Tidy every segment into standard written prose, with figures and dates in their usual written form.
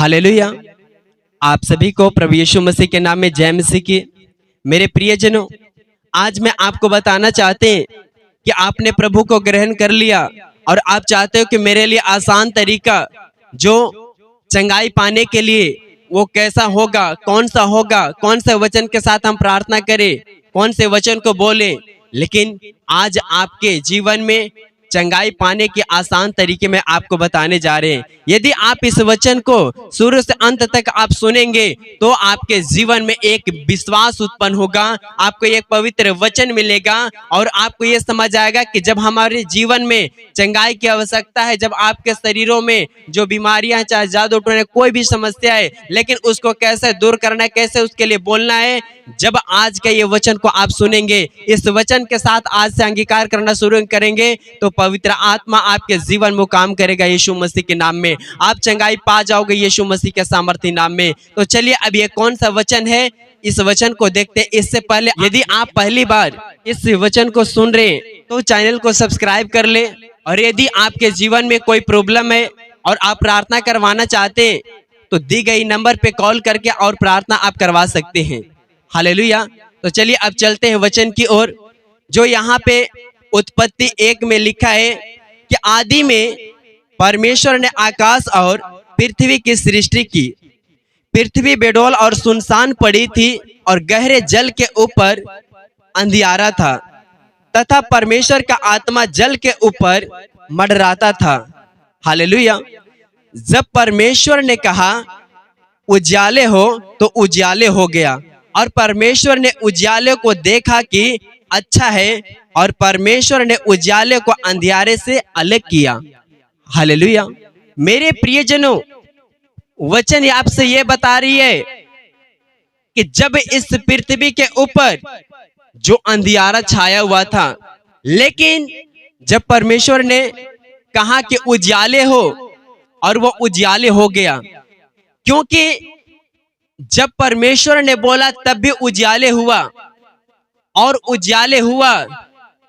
Hallelujah. आप सभी को प्रभु यीशु मसीह के नाम में जय मसीह की। मेरे प्रियजनों, आज मैं आपको बताना चाहते हैं कि आपने प्रभु को ग्रहण कर लिया और आप चाहते हो कि मेरे लिए आसान तरीका जो चंगाई पाने के लिए वो कैसा होगा, कौन से वचन के साथ हम प्रार्थना करें, कौन से वचन को बोले। लेकिन आज आपके जीवन में चंगाई पाने के आसान तरीके मैं आपको बताने जा रहे हैं। यदि आप इस वचन को शुरू से अंत तक आप सुनेंगे तो आपके जीवन में एक विश्वास उत्पन्न होगा, आपको एक पवित्र वचन मिलेगा और आपको ये समझ आएगा कि जब हमारे जीवन में चंगाई की आवश्यकता है, जब आपके शरीरों में जो बीमारियां, चाहे जादू टोने, कोई भी समस्या है, लेकिन उसको कैसे दूर करना है, कैसे उसके लिए बोलना है। जब आज के ये वचन को आप सुनेंगे, इस वचन के साथ आज से अंगीकार करना शुरू करेंगे तो पवित्र आत्मा आपके जीवन में काम करेगा। यीशु मसीह के नाम में आप चंगाई पा जाओगे, यीशु मसीह के सामर्थ्य नाम में। तो चलिए अब ये कौन सा वचन है, इस वचन को देखते हैं। इससे पहले यदि आप पहली बार इस वचन को सुन रहे हैं तो चैनल को सब्सक्राइब कर ले, और यदि आपके जीवन में कोई प्रॉब्लम है और आप प्रार्थना करवाना चाहते हैं तो दी गई नंबर पे कॉल करके और प्रार्थना आप करवा सकते हैं। हालेलुया। तो चलिए अब चलते हैं वचन की ओर, जो यहाँ पे उत्पत्ति 1 में लिखा है कि आदि में परमेश्वर ने आकाश और पृथ्वी की सृष्टि की। पृथ्वी बेडौल और सुनसान पड़ी थी और गहरे जल के ऊपर अंधियारा था, तथा परमेश्वर का आत्मा जल के ऊपर मंडराता था। हालेलुया। जब परमेश्वर ने कहा उजाले हो तो उजाले हो गया, और परमेश्वर ने उजाले को देखा कि अच्छा है, और परमेश्वर ने उजाले को अंधियारे से अलग किया। हालेलुया। मेरे प्रियजनों, वचन आपसे ये बता रही है कि जब इस पृथ्वी के ऊपर जो अंधियारा छाया हुआ था, लेकिन जब परमेश्वर ने कहा कि उजाले हो, और वो उजाले हो गया। क्योंकि जब परमेश्वर ने बोला तब भी उजाले हुआ, और उजाले हुआ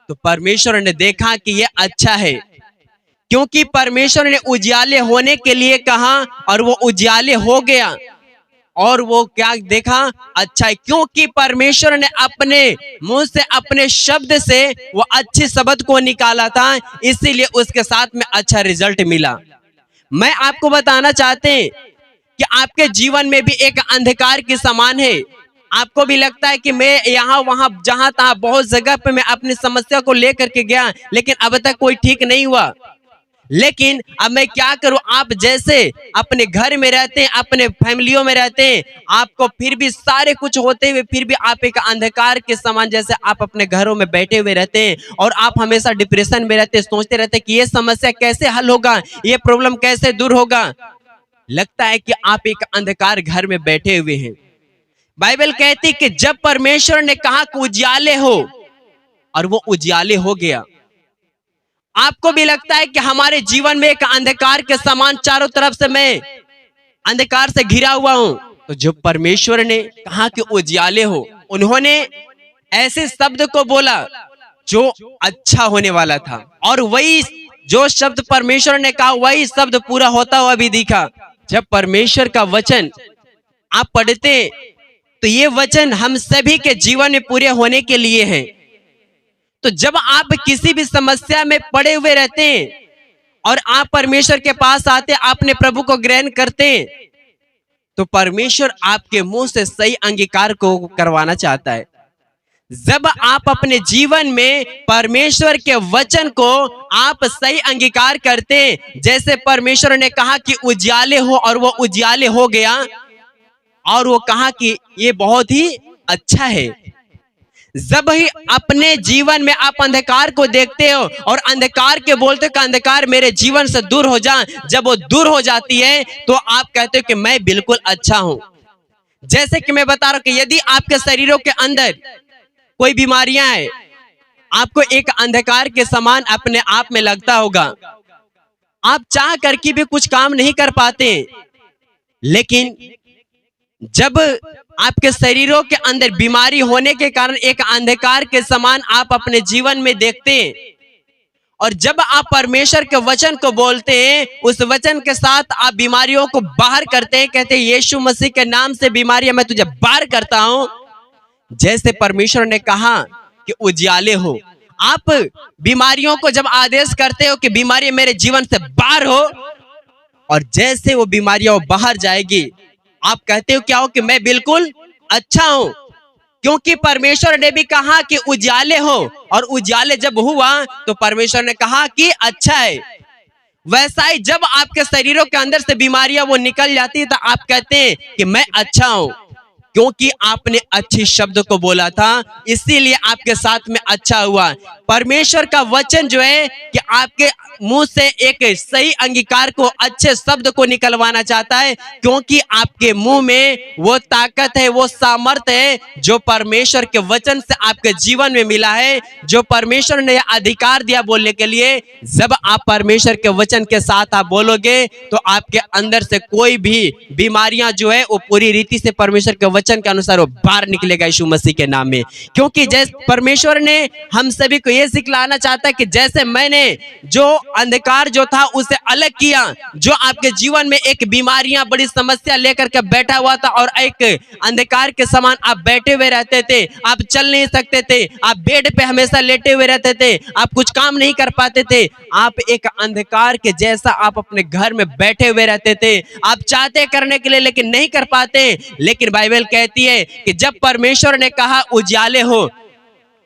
तो परमेश्वर ने देखा कि ये अच्छा है। क्योंकि परमेश्वर ने उजाले होने के लिए कहा और वो उजाले हो गया, और वो क्या देखा, अच्छा है। क्योंकि परमेश्वर ने अपने मुंह से, अपने शब्द से वो अच्छे शब्द को निकाला था, इसीलिए उसके साथ में अच्छा रिजल्ट मिला। मैं आपको बताना चाहते हैं कि आपके जीवन में भी एक अंधकार के समान है। आपको भी लगता है कि मैं यहाँ वहां जहां तहां बहुत जगह पे मैं अपनी समस्या को लेकर के गया, लेकिन अब तक कोई ठीक नहीं हुआ। लेकिन अब मैं क्या करूं, आप जैसे अपने घर में रहते हैं, अपने फैमिलियों में रहते हैं, आपको फिर भी सारे कुछ होते हुए फिर भी आप एक अंधकार के समान जैसे आप अपने घरों में बैठे हुए रहते हैं, और आप हमेशा डिप्रेशन में रहते हैं, सोचते रहते हैं कि ये समस्या कैसे हल होगा, ये प्रॉब्लम कैसे दूर होगा। लगता है कि आप एक अंधकार घर में बैठे हुए हैं। बाइबल कहती कि जब परमेश्वर ने कहा कि उजाले हो, और वो उजाले हो गया। आपको भी लगता है कि हमारे जीवन में एक अंधकार के समान चारों तरफ से मैं अंधकार से घिरा हुआ हूं, तो जब परमेश्वर ने कहा कि उजाले हो, उन्होंने ऐसे शब्द को बोला जो अच्छा होने वाला था, और वही जो शब्द परमेश्वर ने कहा वही शब्द पूरा होता हुआ भी दिखा। जब परमेश्वर का वचन आप पढ़ते तो ये वचन हम सभी के जीवन में पूरे होने के लिए है। तो जब आप किसी भी समस्या में पड़े हुए रहते हैं और आप परमेश्वर के पास आते, आपने प्रभु को ग्रहण करते, तो परमेश्वर आपके मुंह से सही अंगीकार को करवाना चाहता है। जब आप अपने जीवन में परमेश्वर के वचन को आप सही अंगीकार करते, जैसे परमेश्वर ने कहा कि उजाले हो, और वो उजाले हो गया, और वो कहा कि ये बहुत ही अच्छा है। जब ही अपने जीवन में आप अंधकार को देखते हो और अंधकार के बोलते हो कि अंधकार मेरे जीवन से दूर हो जा, जब वो दूर हो जाती है तो आप कहते हो कि मैं बिल्कुल अच्छा हूं। जैसे कि मैं बता रहा हूं कि यदि आपके शरीरों के अंदर कोई बीमारियां हैं, आपको एक अंधकार के समान अपने आप में लगता होगा, आप चाह करके भी कुछ काम नहीं कर पाते। लेकिन जब आपके शरीरों के अंदर बीमारी होने के कारण एक अंधकार के समान आप अपने जीवन में देखते हैं, और जब आप परमेश्वर के वचन को बोलते हैं, उस वचन के साथ आप बीमारियों को बाहर करते हैं, कहते हैं यीशु मसीह के नाम से बीमारियां मैं तुझे बाहर करता हूं। जैसे परमेश्वर ने कहा कि उजियाले हो, आप बीमारियों को जब आदेश करते हो कि बीमारी मेरे जीवन से बाहर हो, और जैसे वो बीमारियां बाहर जाएगी, आप कहते हो क्या हो कि मैं बिल्कुल अच्छा हूं, क्योंकि परमेश्वर ने भी कहा कि उजाले हो, और उजाले जब हुआ तो परमेश्वर ने कहा कि अच्छा है। वैसा ही जब आपके शरीरों के अंदर से बीमारियां वो निकल जाती है, तो आप कहते हैं कि मैं अच्छा हूं, क्योंकि आपने अच्छे शब्द को बोला था, इसीलिए आपके साथ में अच्छा हुआ। परमेश्वर का वचन जो है कि आपके मुंह से एक सही अंगीकार को, अच्छे शब्द को निकलवाना चाहता है, क्योंकि आपके मुंह में वो ताकत है, वो सामर्थ्य है जो परमेश्वर के वचन से आपके जीवन में मिला है, जो परमेश्वर ने अधिकार दिया बोलने के लिए। जब आप परमेश्वर के वचन के साथ आप बोलोगे, तो आपके अंदर से कोई भी बीमारियां जो है वो पूरी रीति से परमेश्वर के वचन के अनुसार वो बाहर निकलेगा यीशु मसीह के नाम में। क्योंकि जैसे परमेश्वर ने हम सभी को ये सिखलाना चाहता है कि जैसे मैंने जो अंधकार जो था उसे अलग किया, जो आपके जीवन में एक बीमारियां बड़ी समस्या लेकर के बैठा हुआ था और एक अंधकार के समान आप बैठे हुए रहते थे, आप चल नहीं सकते थे, आप बेड पे हमेशा लेटे हुए रहते थे, आप कुछ काम नहीं कर पाते थे, आप एक अंधकार के जैसा आप अपने घर में बैठे हुए रहते थे, आप चाहते करने के लिए लेकिन नहीं कर पाते। लेकिन बाइबल कहती है कि जब परमेश्वर ने कहा उजाले हो,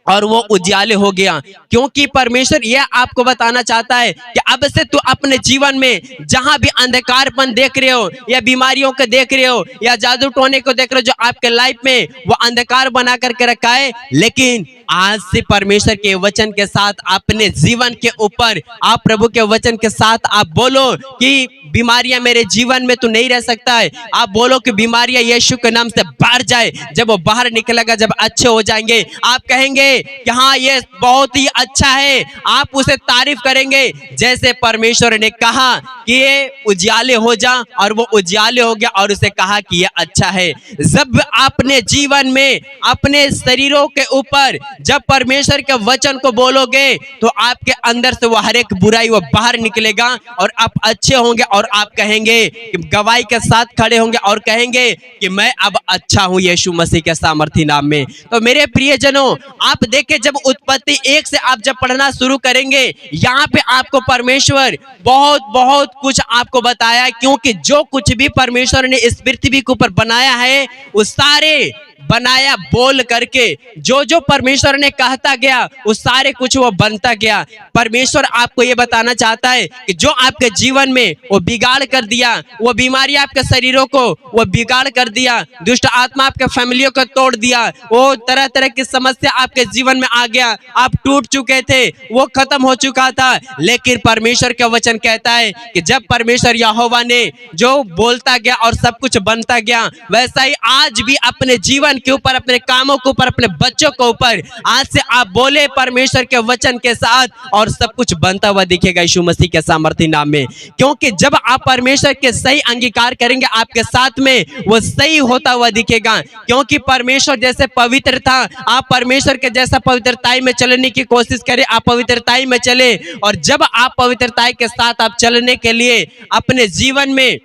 और वो उजाले हो गया, क्योंकि परमेश्वर यह आपको बताना चाहता है कि अब से तू अपने जीवन में जहां भी अंधकारपन देख रहे हो, या बीमारियों को देख रहे हो, या जादू टोने को देख रहे हो जो आपके लाइफ में वो अंधकार बना करके रखा है, लेकिन आज से परमेश्वर के वचन के साथ अपने जीवन के ऊपर आप प्रभु के वचन के साथ आप बोलो कि बीमारियां मेरे जीवन में तू नहीं रह सकता है। आप बोलो कि बीमारियां यीशु के नाम से बाहर जाए। जब वो बाहर निकलेगा, जब अच्छे हो जाएंगे, आप कहेंगे कि हाँ ये बहुत ही अच्छा है, आप उसे तारीफ करेंगे। जैसे परमेश्वर ने कहा कि ये उजाले हो जा, और वो उजाले हो गया, और उसे कहा कि ये अच्छा है। जब अपने जीवन में अपने शरीरों के ऊपर जब परमेश्वर के वचन को बोलोगे, तो आपके अंदर से वो हर एक बुराई वो बाहर निकलेगा, और आप अच्छे होंगे, और आप कहेंगे कि गवाही के साथ खड़े होंगे और कहेंगे कि मैं अब अच्छा हूं यीशु मसीह के सामर्थी नाम में। तो मेरे प्रियजनों, आप देखें जब उत्पत्ति 1 से आप जब पढ़ना शुरू करेंगे, यहाँ पे आपको परमेश्वर बहुत बहुत कुछ आपको बताया, क्योंकि जो कुछ भी परमेश्वर ने इस पृथ्वी के ऊपर बनाया है, वो सारे बनाया बोल करके, जो जो परमेश्वर ने कहता गया वो सारे कुछ वो बनता गया। परमेश्वर आपको ये बताना चाहता है कि जो आपके जीवन में वो बिगाड़ कर दिया, वो बीमारी आपके शरीरों को वो बिगाड़ कर दिया, दुष्ट आत्मा आपके फैमिलियों को तोड़ दिया, वो तरह तरह की समस्या आपके जीवन में आ गया, आप टूट चुके थे, वो खत्म हो चुका था। लेकिन परमेश्वर का वचन कहता है कि जब परमेश्वर यहोवा ने जो बोलता गया और सब कुछ बनता गया, वैसा ही आज भी अपने जीवन के ऊपर, अपने कामों के ऊपर, अपने बच्चों के ऊपर आज से आप बोले परमेश्वर के वचन के साथ, और सब कुछ बनता हुआ दिखेगा यीशु मसीह के सामर्थी नाम में। क्योंकि जब आप परमेश्वर के सही अंगीकार करेंगे, आपके साथ में वो सही होता हुआ दिखेगा। क्योंकि परमेश्वर जैसे पवित्र था, आप परमेश्वर के जैसा पवित्रताई में चलने की कोशिश करें, आप पवित्रताई में चले, और जब आप पवित्रताई के साथ आप चलने के लिए अपने जीवन में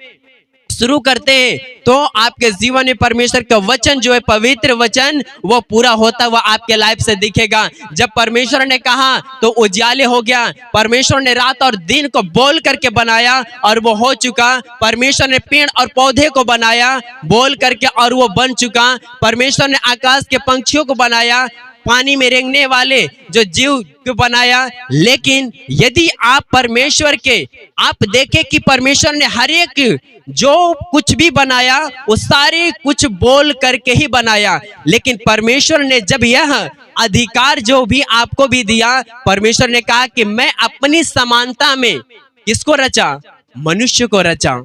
शुरू करते हैं, तो आपके जीवन में परमेश्वर का वचन जो है, पवित्र वचन, वो पूरा होता हुआ आपके लाइफ से दिखेगा। जब परमेश्वर ने कहा तो उजाले हो गया, परमेश्वर ने रात और दिन को बोल करके बनाया और वो हो चुका। परमेश्वर ने पेड़ और पौधे को बनाया बोल करके और वो बन चुका। परमेश्वर ने आकाश के पंछियों को बनाया, पानी में रेंगने वाले जो जीव को बनाया। लेकिन यदि आप परमेश्वर के आप देखें कि परमेश्वर ने हर एक जो कुछ भी बनाया वो सारे कुछ बोल करके ही बनाया। लेकिन परमेश्वर ने जब यह अधिकार जो भी आपको भी दिया, परमेश्वर ने कहा कि मैं अपनी समानता में किसको रचा? मनुष्य को रचा।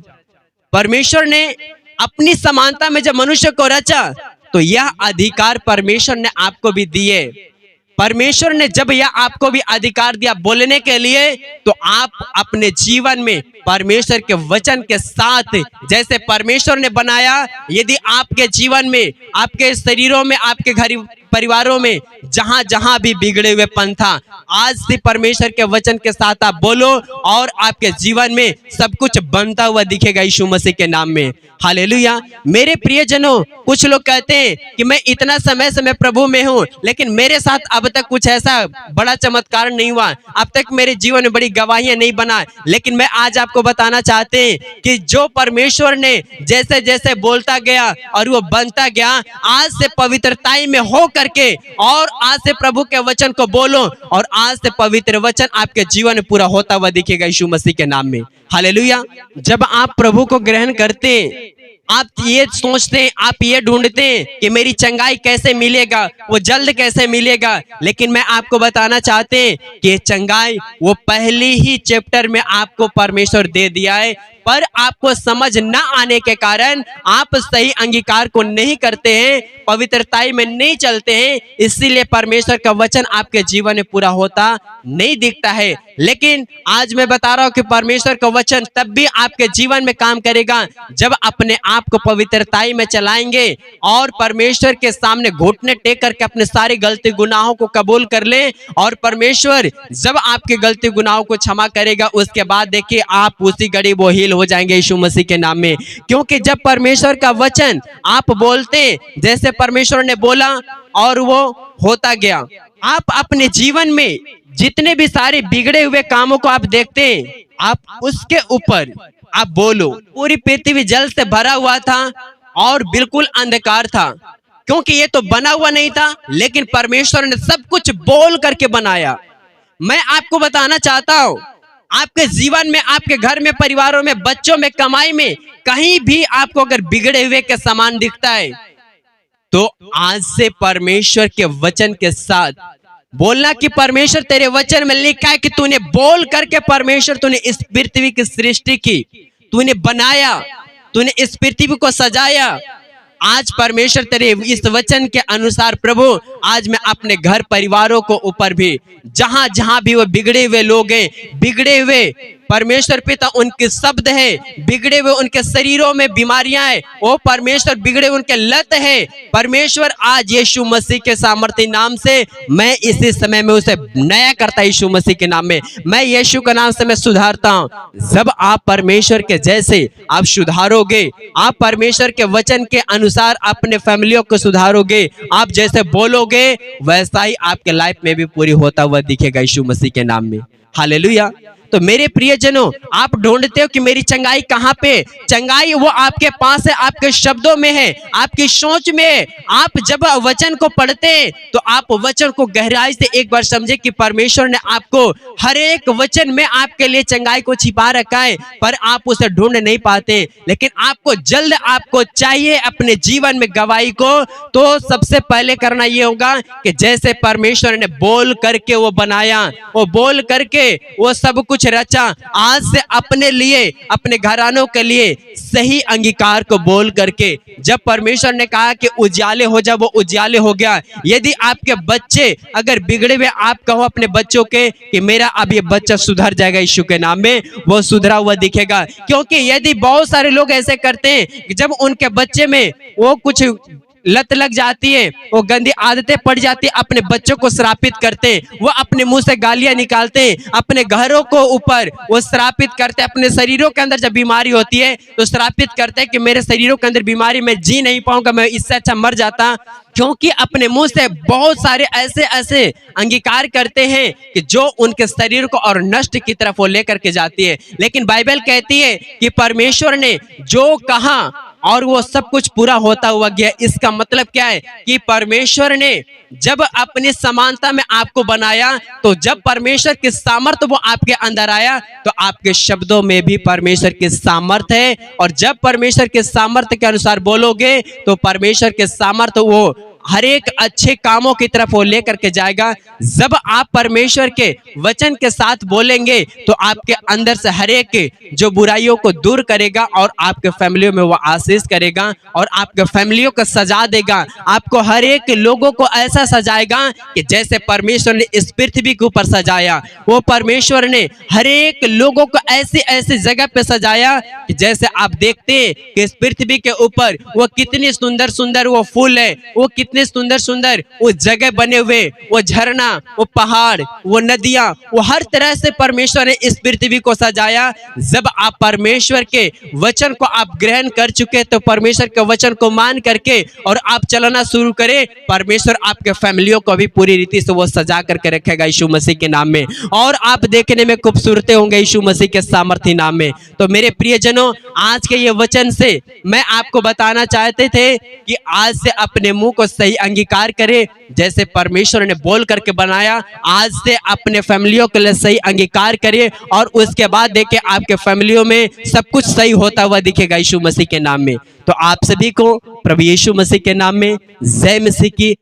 परमेश्वर ने अपनी समानता में जब मनुष्य को रचा, तो यह अधिकार परमेश्वर ने आपको भी दिए। परमेश्वर ने जब यह आपको भी अधिकार दिया बोलने के लिए, तो आप अपने जीवन में परमेश्वर के वचन के साथ जैसे परमेश्वर ने बनाया, यदि आपके जीवन में, आपके शरीरों में, आपके घर परिवारों में जहां जहां भी बिगड़े हुए पंथा, आज से परमेश्वर के वचन के साथ आप बोलो और आपके जीवन में सब कुछ बनता हुआ दिखेगा यीशु मसीह के नाम में। हालेलुया। मेरे प्रियजनों, कुछ लोग कहते हैं कि मैं इतना समय से मैं प्रभु में हूं, लेकिन मेरे साथ अब तक कुछ ऐसा बड़ा चमत्कार नहीं हुआ, अब तक मेरे जीवन में बड़ी गवाहियां नहीं बना। लेकिन मैं आज आपको बताना चाहते हैं कि जो परमेश्वर ने जैसे जैसे बोलता गया और वो बनता गया, आज से पवित्रताई में हो करके और आज से प्रभु के वचन को बोलो और आज से पवित्र वचन आपके जीवन में पूरा होता हुआ दिखेगा यीशु मसीह के नाम में। हालेलुया। जब आप प्रभु को ग्रहण करते हैं, आप ये सोचते हैं, आप ये ढूंढते हैं कि मेरी चंगाई कैसे मिलेगा, वो जल्द कैसे मिलेगा। लेकिन मैं आपको बताना चाहते हैं कि चंगाई वो पहली ही चैप्टर में आपको परमेश्वर दे दिया है, पर आपको समझ न आने के कारण आप सही अंगीकार को नहीं करते हैं, पवित्रताई में नहीं चलते हैं, इसीलिए परमेश्वर का वचन आपके जीवन में पूरा होता नहीं दिखता है। लेकिन आज मैं बता रहा हूं कि परमेश्वर का वचन तब भी आपके जीवन में काम करेगा जब अपने आप को पवित्रताई में चलाएंगे और परमेश्वर के सामने घुटने टेक करके अपने सारी गलती गुनाहों को कबूल कर ले। और परमेश्वर जब आपके गलती गुनाहों को क्षमा करेगा, उसके बाद देखिए आप उसी घड़ी वो हील हो जाएंगे यीशु मसीह के नाम में। क्योंकि जब परमेश्वर का वचन आप बोलते, जैसे परमेश्वर ने बोला और वो होता गया, आप अपने जीवन में जितने भी सारे बिगड़े हुए कामों को आप देखते हैं, आप उसके ऊपर आप बोलो। पूरी पृथ्वी जल से भरा हुआ था और बिल्कुल अंधकार था, क्योंकि ये तो बना हुआ नहीं था, लेकिन परमेश्वर ने सब कुछ बोल करके बनाया। मैं आपको बताना चाहता हूं, आपके जीवन में, आपके घर में, परिवारों में, बच्चों में, कमाई में, कहीं भी आपको अगर बिगड़े हुए के समान दिखता है, तो आज से परमेश्वर के वचन के साथ बोलना कि परमेश्वर तेरे वचन में लिखा है कि तूने बोल करके, परमेश्वर तूने इस पृथ्वी की सृष्टि की, तूने बनाया, तूने इस पृथ्वी को सजाया। आज परमेश्वर तेरे इस वचन के अनुसार प्रभु, आज मैं अपने घर परिवारों को ऊपर भी, जहां जहां भी वो बिगड़े हुए लोग हैं, बिगड़े हुए परमेश्वर पिता उनके शब्द है, बिगड़े हुए उनके शरीरों में बीमारियां हैं, वो परमेश्वर बिगड़े उनके लत है, परमेश्वर आज यीशु मसीह के सामर्थ्य नाम से मैं इसी समय में उसे नया करता यीशु मसीह के नाम में। मैं यीशु के नाम से मैं सुधारता हूं। जब आप परमेश्वर के जैसे आप सुधारोगे, आप परमेश्वर के वचन के अनुसार अपने फैमिलियों को सुधारोगे, आप जैसे बोलोगे वैसा ही आपके लाइफ में भी पूरी होता हुआ दिखेगा यीशु मसीह के नाम में। हालेलुया। तो मेरे प्रियजनों, आप ढूंढते हो कि मेरी चंगाई कहाँ पे? चंगाई वो आपके पास है, आपके शब्दों में है, आपकी सोच में है। आप जब वचन को पढ़ते हैं तो आप वचन को गहराई से एक बार समझे कि परमेश्वर ने आपको हर एक वचन में आपके लिए चंगाई को छिपा रखा है, पर आप उसे ढूंढ नहीं पाते। लेकिन आपको जल्द आपको चाहिए अपने जीवन में गवाही को, तो सबसे पहले करना ये होगा कि जैसे परमेश्वर ने बोल करके वो बनाया, वो बोल करके वो सब कुछ रचा, आज से अपने लिए, अपने घरानों के लिए सही अंगीकार को बोल करके, जब परमेश्वर ने कहा कि उजाले हो जा, वो उजाले हो गया। यदि आपके बच्चे अगर बिगड़े हुए, आप कहो अपने बच्चों के कि मेरा अब ये बच्चा सुधर जाएगा यीशु के नाम में, वो सुधरा हुआ दिखेगा। क्योंकि यदि बहुत सारे लोग ऐसे करते हैं कि जब उनके बच्चे में वो कुछ लत लग जाती है, वो गंदी आदतें पड़ जाती है, अपने बच्चों को श्रापित करते हैं, वो अपने मुंह से गालियां निकालते हैं, अपने घरों को ऊपर वो श्रापित करते हैं। अपने शरीरों के अंदर जब बीमारी होती है तो श्रापित करते हैं कि मेरे शरीरों के अंदर बीमारी, मैं जी नहीं पाऊंगा, मैं इससे अच्छा मर जाता। क्योंकि अपने मुंह से बहुत सारे ऐसे ऐसे अंगीकार करते हैं कि जो उनके शरीर को और नष्ट की तरफ वो लेकर के जाती है। लेकिन बाइबल कहती है कि परमेश्वर ने जो कहा और वो सब कुछ पूरा होता हुआ गया। इसका मतलब क्या है कि परमेश्वर ने जब अपनी समानता में आपको बनाया, तो जब परमेश्वर की सामर्थ्य वो आपके अंदर आया, तो आपके शब्दों में भी परमेश्वर की सामर्थ्य है। और जब परमेश्वर के सामर्थ्य के अनुसार बोलोगे तो परमेश्वर के सामर्थ्य वो हर एक अच्छे कामों की तरफ वो लेकर के जाएगा। जब आप परमेश्वर के वचन के साथ बोलेंगे तो आपके अंदर से हर एक जो बुराइयों को दूर करेगा और आपके फैमिलियों में वो आशीष करेगा और आपके फैमिलियों को सजा देगा। आपको हर एक लोगों को ऐसा सजाएगा कि जैसे परमेश्वर ने इस पृथ्वी के ऊपर सजाया, वो परमेश्वर ने हर एक लोगों को ऐसी ऐसी जगह पे सजाया कि जैसे आप देखते हैं कि इस पृथ्वी के ऊपर वो कितनी सुंदर सुंदर वो फूल है, वो कितनी इतने सुंदर सुंदर वो जगह बने हुए, वो झरना, वो पहाड़, वो नदियां, वो हर तरह से परमेश्वर ने इस पृथ्वी को सजाया। जब आप परमेश्वर के वचन को आप ग्रहण कर चुके, तो परमेश्वर के वचन को मान करके और आप चलना शुरू करें, परमेश्वर आपके फैमिलियों को भी पूरी रीति से वो सजा करके रखेगा यीशु मसीह के नाम में, और आप देखने में खूबसूरत होंगे यीशु मसीह के सामर्थ्य नाम में। तो मेरे प्रियजनों, आज के ये वचन से मैं आपको बताना चाहते थे कि आज से अपने मुंह को सही अंगीकार करें, जैसे परमेश्वर ने बोल करके बनाया, आज से अपने फैमिलियों के लिए सही अंगीकार करिए, और उसके बाद देखिए आपके फैमिलियों में सब कुछ सही होता हुआ दिखेगा यीशु मसीह के नाम में। तो आप सभी को प्रभु यीशु मसीह के नाम में जय मसीह की